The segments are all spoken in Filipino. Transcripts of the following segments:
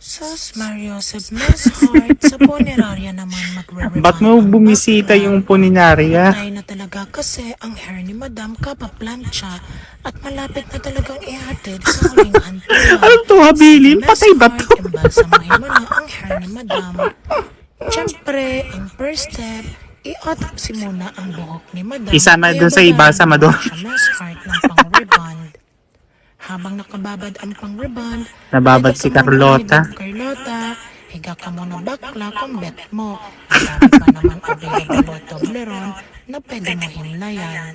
Sus Mario, sa Miss Heart, sa punerarya naman magre-rebond. Ba't mo bumisita yung puninarya? Patay na talaga kasi ang hair ni Madam kapaplansya at malapit na talagang ihatid sa huling hantuan. Anong to, habilin? Patay ba to? Imbalsamahin mo na ang hair ni Madam. Siyempre, ang first step, i-autopsy muna ang buhok ni Madam. Isama doon sa ibalsama doon. Sa Miss Heart ng pang-rebond. Habang nakababad ang pang-rebond, Nababad si Carlota. Carlota, higa ka muna bakla kung bet mo. Marami pa naman available Toblerone na pwede mo himlayan.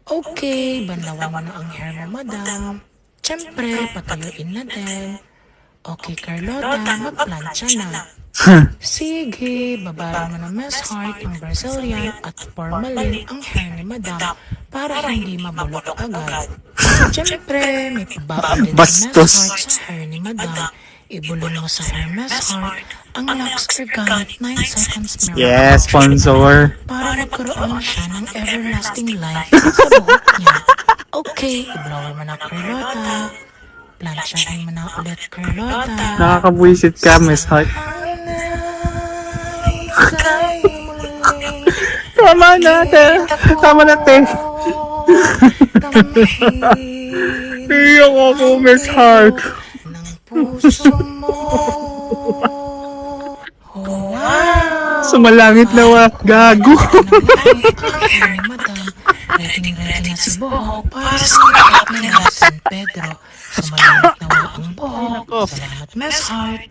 Okay, banlawan mo na ang hair mo, Madam. Siyempre, patuyuin na din. Okay, Carlota, magplansya na. Sige, babaran mo na Miss Heart ang Brazilian at formalin ang hair ni Madam para hindi mabulok agad. Siyempre, may pabaon din si Miss Bastos. Heart sa hair ni Madam. Ibulon mo sa hair Miss Heart ang Lux Organic 9 Seconds Miracle Yes, sponsor. para magkaroon siya ng everlasting life sa buhok niya. Okay, i-blower mo na Carlota. Plansyahin mo na ulit Carlota. Nakakabwisit ka, Miss Heart. Tama na, te. Tama na, te. Iyak ako, Miss Heart. Ng puso mo. Oh, wow. Sumalangit na wa. Gago. Ay, Madam, ready na si buhok para sa ikot ng San Pedro. Sumalangit na wa ang buhok. Salamat, Miss Heart.